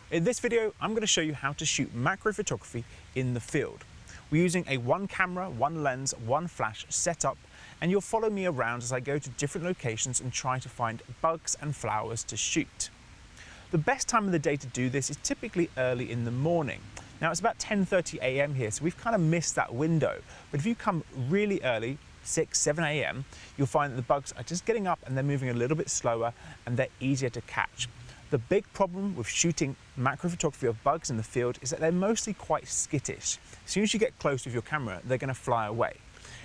In this video, I'm going to show you how to shoot macro photography in the field. We're using a one camera, one lens, one flash setup, and you'll follow me around as I go to different locations and try to find bugs and flowers to shoot. The best time of the day to do this is typically early in the morning. Now it's about 10:30 a.m. here, so we've kind of missed that window. But if you come really early, 6, 7 a.m., you'll find that the bugs are just getting up and they're moving a little bit slower and they're easier to catch. The big problem with shooting macro photography of bugs in the field is that they're mostly quite skittish. As soon as you get close with your camera, they're going to fly away.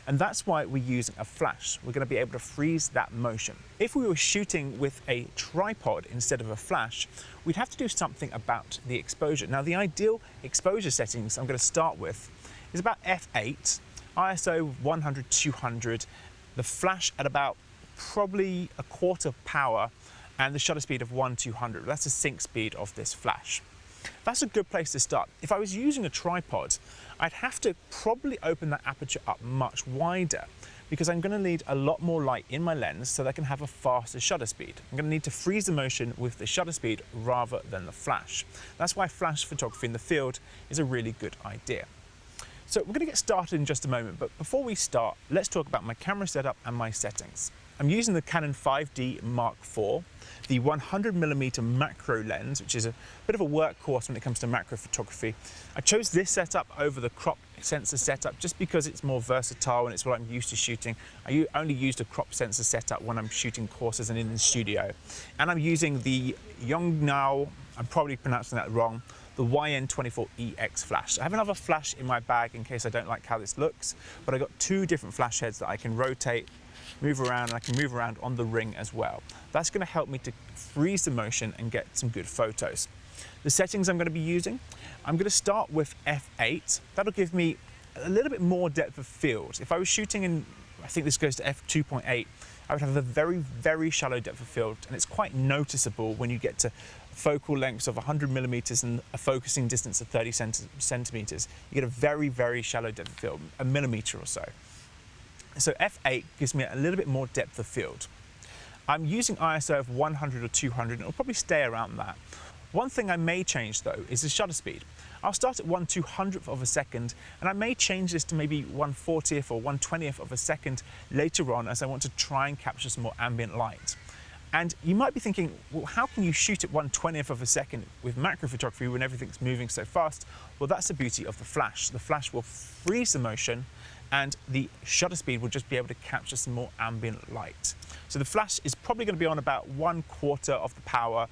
And that's why we're using a flash. We're going to be able to freeze that motion. If we were shooting with a tripod instead of a flash, we'd have to do something about the exposure. Now, the ideal exposure settings I'm going to start with is about f8, ISO 100-200, the flash at about probably a quarter power, and the shutter speed of 1/200. That's the sync speed of this flash. That's a good place to start. If I was using a tripod, I'd have to probably open that aperture up much wider because I'm going to need a lot more light in my lens so that I can have a faster shutter speed. I'm going to need to freeze the motion with the shutter speed rather than the flash. That's why flash photography in the field is a really good idea. So we're going to get started in just a moment, but before we start, let's talk about my camera setup and my settings. I'm using the Canon 5D Mark IV, the 100mm macro lens, which is a bit of a workhorse when it comes to macro photography. I chose this setup over the crop sensor setup just because it's more versatile and it's what I'm used to shooting. I only used a crop sensor setup when I'm shooting courses and in the studio. And I'm using the Yongnuo, I'm probably pronouncing that wrong, the YN24EX flash. I have another flash in my bag in case I don't like how this looks, but I got two different flash heads that I can rotate, move around, and I can move around on the ring as well. That's going to help me to freeze the motion and get some good photos. The settings I'm going to be using, I'm going to start with f8. That'll give me a little bit more depth of field. If I was shooting in, I think this goes to f2.8, I would have a very, very shallow depth of field, and it's quite noticeable when you get to focal lengths of 100mm and a focusing distance of 30 centimeters. You get a very, very shallow depth of field, a millimeter or so. So f8 gives me a little bit more depth of field. I'm using ISO of 100 or 200, and it'll probably stay around that. One thing I may change though is the shutter speed. I'll start at 1/200th of a second, and I may change this to maybe 1/40th or 1/20th of a second later on as I want to try and capture some more ambient light. And you might be thinking, well, how can you shoot at 1/20th of a second with macro photography when everything's moving so fast? Well, that's the beauty of the flash. The flash will freeze the motion and the shutter speed will just be able to capture some more ambient light. So the flash is probably going to be on about 1/4 of the power,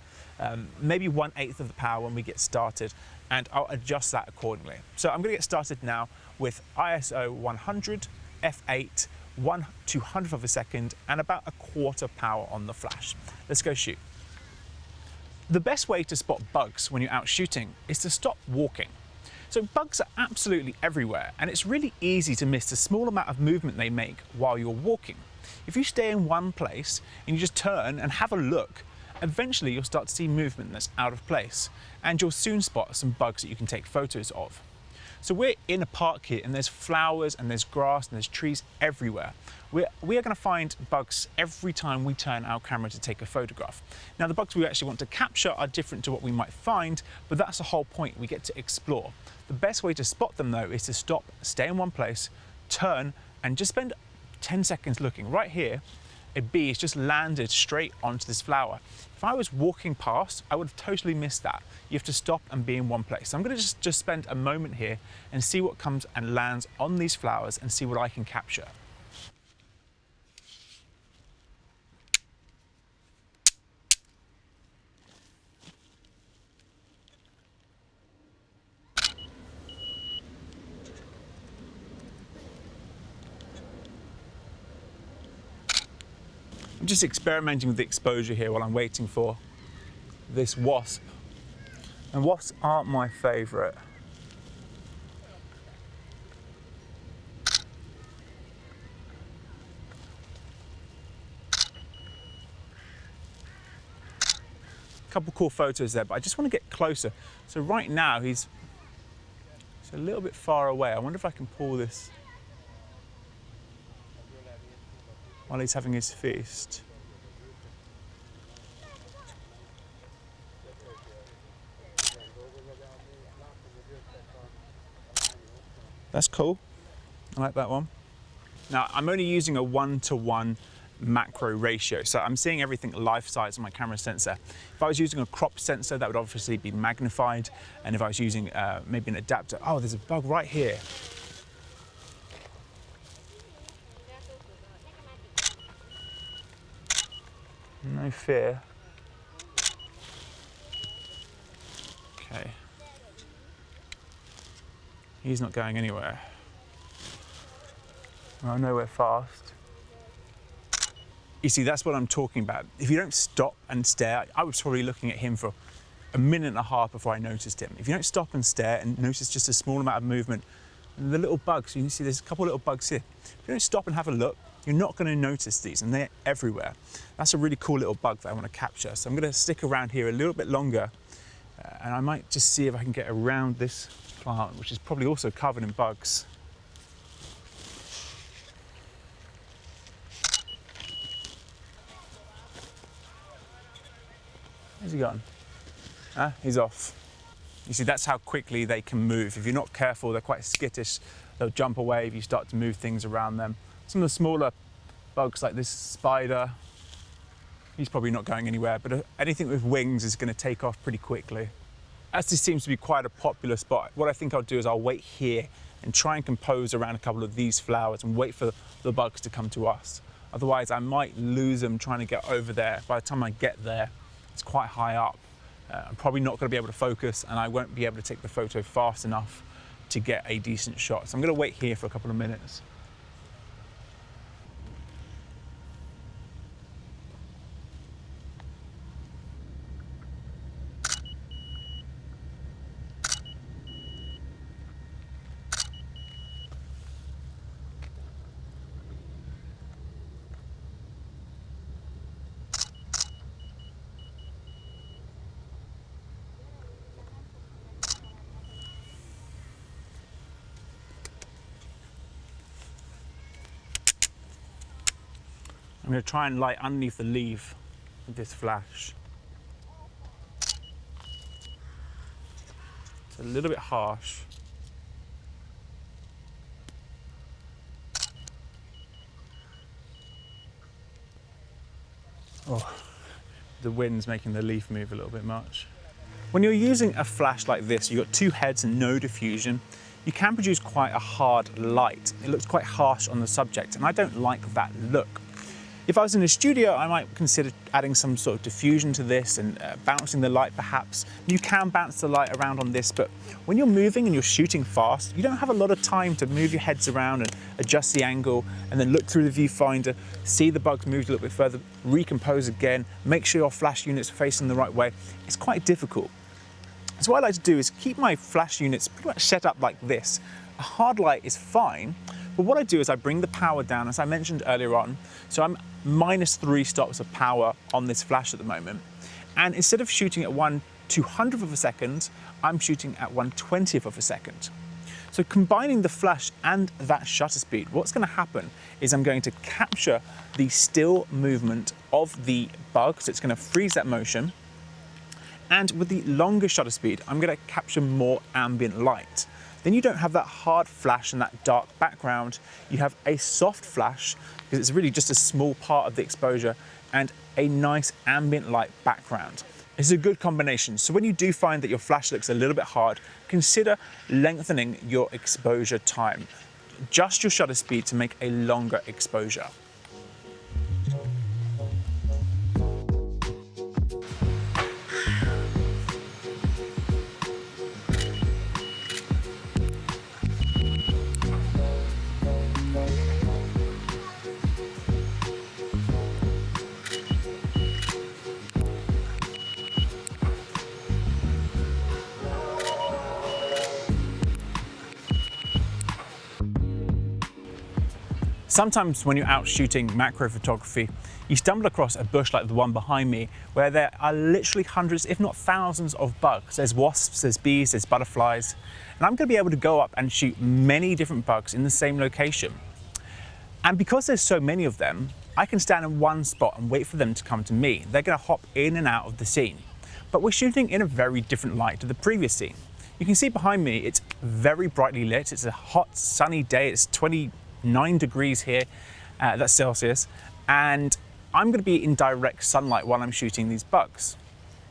maybe 1/8 of the power when we get started, and I'll adjust that accordingly. So I'm going to get started now with ISO 100, f8, 1/200th of a second, and about a quarter power on the flash. Let's go shoot. The best way to spot bugs when you're out shooting is to stop walking. So bugs are absolutely everywhere, and it's really easy to miss the small amount of movement they make while you're walking. If you stay in one place and you just turn and have a look, eventually you'll start to see movement that's out of place, and you'll soon spot some bugs that you can take photos of. So we're in a park here, and there's flowers and there's grass and there's trees everywhere. We are going to find bugs every time we turn our camera to take a photograph. Now, the bugs we actually want to capture are different to what we might find, but that's the whole point. We get to explore. The best way to spot them though is to stop, stay in one place, turn, and just spend 10 seconds looking. Right here, a bee has just landed straight onto this flower. If I was walking past, I would have totally missed that. You have to stop and be in one place. So I'm going to just spend a moment here and see what comes and lands on these flowers and see what I can capture. I'm just experimenting with the exposure here while I'm waiting for this wasp. And wasps aren't my favourite. A couple cool photos there, but I just want to get closer. So right now he's a little bit far away. I wonder if I can pull this while he's having his feast. That's cool. I like that one. Now, I'm only using a 1:1 macro ratio, so I'm seeing everything life-size on my camera sensor. If I was using a crop sensor, that would obviously be magnified, and if I was using maybe an adapter, oh, there's a bug right here. No fear. Okay. He's not going anywhere. Well, nowhere fast. You see, that's what I'm talking about. If you don't stop and stare, I was probably looking at him for a minute and a half before I noticed him. If you don't stop and stare and notice just a small amount of movement, the little bugs, you can see there's a couple of little bugs here. If you don't stop and have a look, you're not going to notice these, and they're everywhere. That's a really cool little bug that I want to capture. So I'm going to stick around here a little bit longer, and I might just see if I can get around this plant, which is probably also covered in bugs. Where's he gone? Ah, he's off. You see, that's how quickly they can move. If you're not careful, they're quite skittish. They'll jump away if you start to move things around them. Some of the smaller bugs like this spider, he's probably not going anywhere, but anything with wings is going to take off pretty quickly. As this seems to be quite a popular spot, what I think I'll do is I'll wait here and try and compose around a couple of these flowers and wait for the bugs to come to us. Otherwise, I might lose them trying to get over there. By the time I get there, it's quite high up. I'm probably not going to be able to focus, and I won't be able to take the photo fast enough to get a decent shot. So I'm going to wait here for a couple of minutes. I'm going to try and light underneath the leaf with this flash. It's a little bit harsh. Oh, the wind's making the leaf move a little bit much. When you're using a flash like this, you've got two heads and no diffusion, you can produce quite a hard light. It looks quite harsh on the subject, and I don't like that look. If I was in a studio, I might consider adding some sort of diffusion to this and bouncing the light perhaps. You can bounce the light around on this, but when you're moving and you're shooting fast, you don't have a lot of time to move your heads around and adjust the angle and then look through the viewfinder, see the bugs move a little bit further, recompose again, make sure your flash unit's facing the right way. It's quite difficult. So what I like to do is keep my flash units pretty much set up like this. A hard light is fine, but what I do is I bring the power down, as I mentioned earlier on. So I'm -3 stops of power on this flash at the moment. And instead of shooting at 1/200th of a second, I'm shooting at 1/20th of a second. So combining the flash and that shutter speed, what's going to happen is I'm going to capture the still movement of the bug. So it's going to freeze that motion. And with the longer shutter speed, I'm going to capture more ambient light. Then you don't have that hard flash and that dark background. You have a soft flash, because it's really just a small part of the exposure, and a nice ambient light background. It's a good combination. So when you do find that your flash looks a little bit hard, consider lengthening your exposure time. Adjust your shutter speed to make a longer exposure. Sometimes when you're out shooting macro photography, you stumble across a bush like the one behind me, where there are literally hundreds, if not thousands of bugs. There's wasps, there's bees, there's butterflies, and I'm going to be able to go up and shoot many different bugs in the same location. And because there's so many of them, I can stand in one spot and wait for them to come to me. They're going to hop in and out of the scene. But we're shooting in a very different light to the previous scene. You can see behind me, it's very brightly lit. It's a hot, sunny day. It's 29 degrees here, that's Celsius. And I'm gonna be in direct sunlight while I'm shooting these bugs.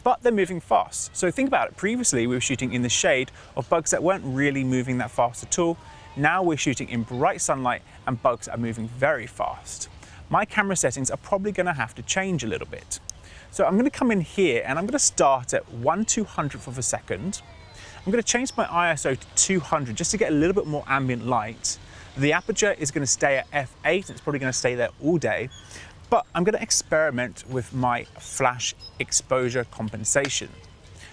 But they're moving fast. So think about it. Previously, we were shooting in the shade of bugs that weren't really moving that fast at all. Now we're shooting in bright sunlight and bugs are moving very fast. My camera settings are probably gonna have to change a little bit. So I'm gonna come in here and I'm gonna start at 1/200th of a second. I'm gonna change my ISO to 200 just to get a little bit more ambient light. The aperture is gonna stay at f8, it's probably gonna stay there all day. But I'm gonna experiment with my flash exposure compensation.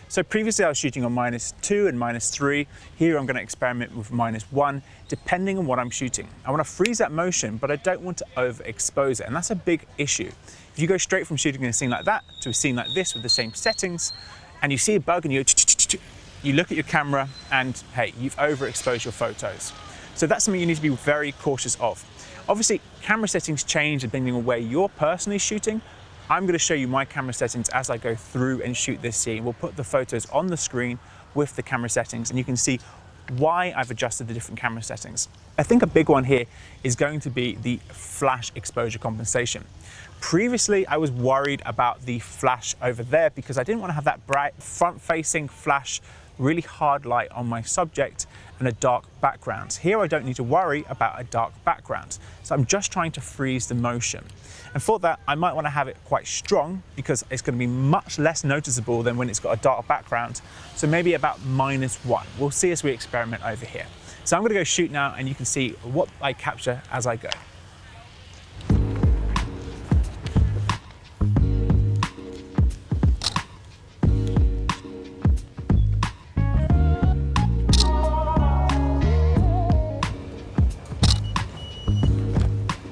So previously I was shooting on -2 and -3. Here I'm gonna experiment with -1, depending on what I'm shooting. I wanna freeze that motion, but I don't want to overexpose it, and that's a big issue. If you go straight from shooting a scene like that to a scene like this with the same settings, and you see a bug and you look at your camera and hey, you've overexposed your photos. So that's something you need to be very cautious of. Obviously, camera settings change depending on where you're personally shooting. I'm going to show you my camera settings as I go through and shoot this scene. We'll put the photos on the screen with the camera settings and you can see why I've adjusted the different camera settings. I think a big one here is going to be the flash exposure compensation. Previously, I was worried about the flash over there because I didn't want to have that bright front-facing flash, really hard light on my subject and a dark background. Here I don't need to worry about a dark background. So I'm just trying to freeze the motion. And for that, I might want to have it quite strong because it's going to be much less noticeable than when it's got a dark background. So maybe about -1. We'll see as we experiment over here. So I'm going to go shoot now and you can see what I capture as I go.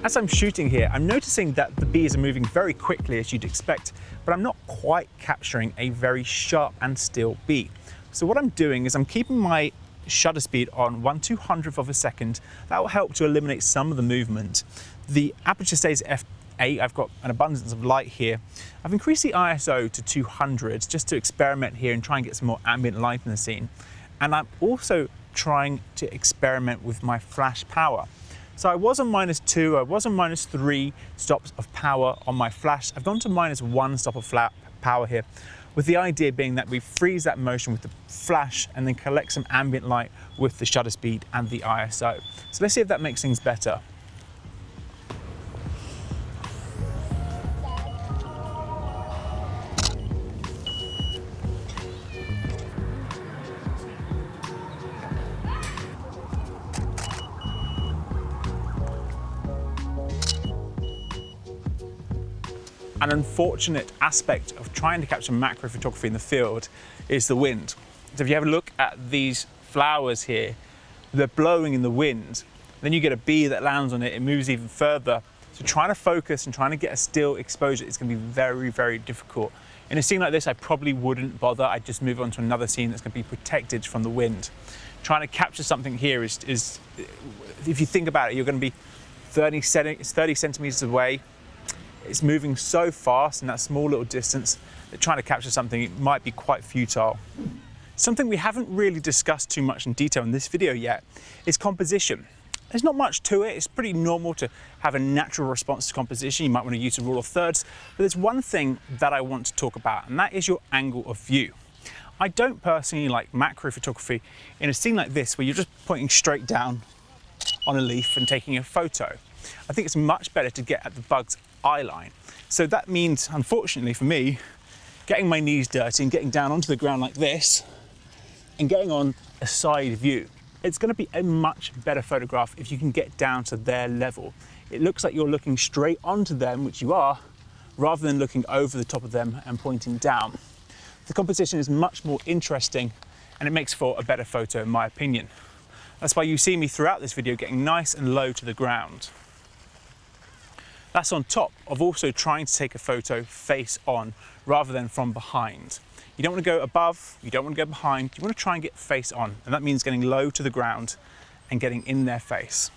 As I'm shooting here, I'm noticing that the bees are moving very quickly as you'd expect, but I'm not quite capturing a very sharp and still bee. So what I'm doing is I'm keeping my shutter speed on 1/200th of a second. That will help to eliminate some of the movement. The aperture stays at f8. I've got an abundance of light here. I've increased the ISO to 200 just to experiment here and try and get some more ambient light in the scene. And I'm also trying to experiment with my flash power. So I was on -2, I was on -3 stops of power on my flash. I've gone to -1 stop of power here, with the idea being that we freeze that motion with the flash and then collect some ambient light with the shutter speed and the ISO. So let's see if that makes things better. An unfortunate aspect of trying to capture macro photography in the field is the wind. So if you have a look at these flowers here, they're blowing in the wind. Then you get a bee that lands on it, it moves even further. So trying to focus and trying to get a still exposure is going to be very, very difficult. In a scene like this, I probably wouldn't bother. I'd just move on to another scene that's going to be protected from the wind. Trying to capture something here is if you think about it, you're going to be 30 centimeters away. It's moving so fast in that small little distance that trying to capture something might be quite futile. Something we haven't really discussed too much in detail in this video yet is composition. There's not much to it. It's pretty normal to have a natural response to composition. You might want to use a rule of thirds, but there's one thing that I want to talk about, and that is your angle of view. I don't personally like macro photography in a scene like this where you're just pointing straight down on a leaf and taking a photo. I think it's much better to get at the bug's eye line. So that means, unfortunately for me, getting my knees dirty and getting down onto the ground like this and getting on a side view. It's going to be a much better photograph if you can get down to their level. It looks like you're looking straight onto them, which you are, rather than looking over the top of them and pointing down. The composition is much more interesting and it makes for a better photo in my opinion. That's why you see me throughout this video getting nice and low to the ground. That's on top of also trying to take a photo face on rather than from behind. You don't want to go above, you don't want to go behind, you want to try and get face on, and that means getting low to the ground and getting in their face.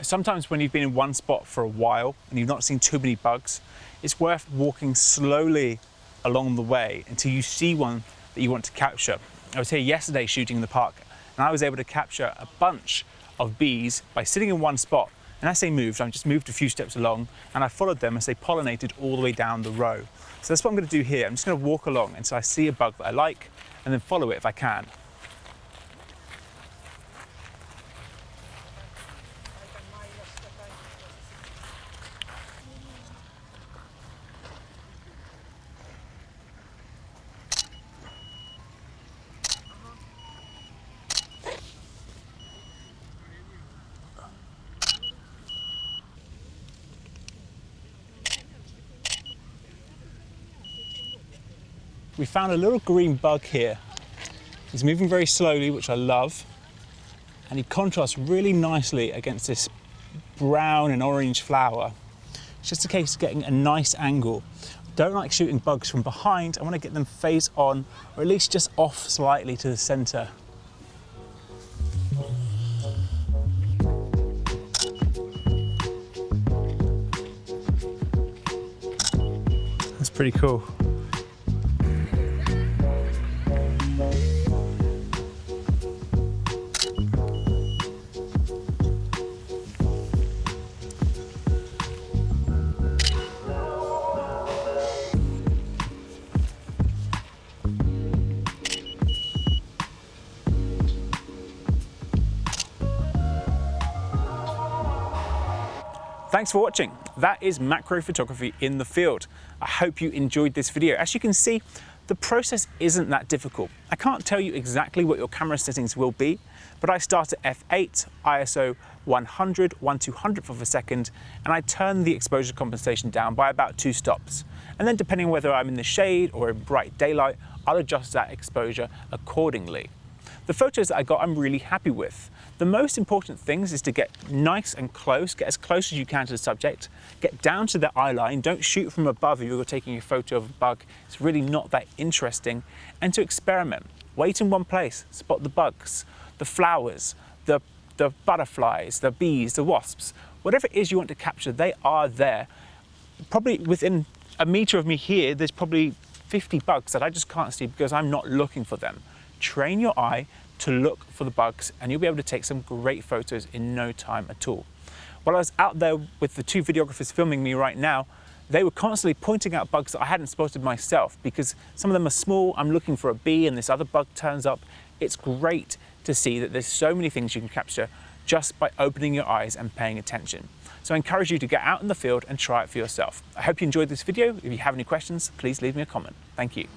sometimes when you've been in one spot for a while and you've not seen too many bugs, it's worth walking slowly along the way until you see one that you want to capture. I was here yesterday shooting in the park, and I was able to capture a bunch of bees by sitting in one spot. And as they moved, I just moved a few steps along and I followed them as they pollinated all the way down the row. So that's what I'm going to do here. I'm just going to walk along until I see a bug that I like and then follow it if I can. We found a little green bug here. He's moving very slowly, which I love, and he contrasts really nicely against this brown and orange flower. It's just a case of getting a nice angle. Don't like shooting bugs from behind. I want to get them face on, or at least just off slightly to the center. That's pretty cool. Thanks for watching. That is macro photography in the field. I hope you enjoyed this video. As you can see, the process isn't that difficult. I can't tell you exactly what your camera settings will be, but I start at f8, ISO 100, 1/200th of a second, and I turn the exposure compensation down by about 2 stops. And then depending on whether I'm in the shade or in bright daylight, I'll adjust that exposure accordingly. The photos that I got, I'm really happy with. The most important things is to get nice and close, get as close as you can to the subject, get down to the eye line, don't shoot from above if you're taking a photo of a bug, it's really not that interesting, and to experiment. Wait in one place, spot the bugs, the flowers, the butterflies, the bees, the wasps, whatever it is you want to capture, they are there. Probably within a meter of me here, there's probably 50 bugs that I just can't see because I'm not looking for them. Train your eye to look for the bugs and you'll be able to take some great photos in no time at all. While I was out there with the 2 videographers filming me right now, they were constantly pointing out bugs that I hadn't spotted myself because some of them are small, I'm looking for a bee and this other bug turns up. It's great to see that there's so many things you can capture just by opening your eyes and paying attention. So I encourage you to get out in the field and try it for yourself. I hope you enjoyed this video. If you have any questions, please leave me a comment. Thank you.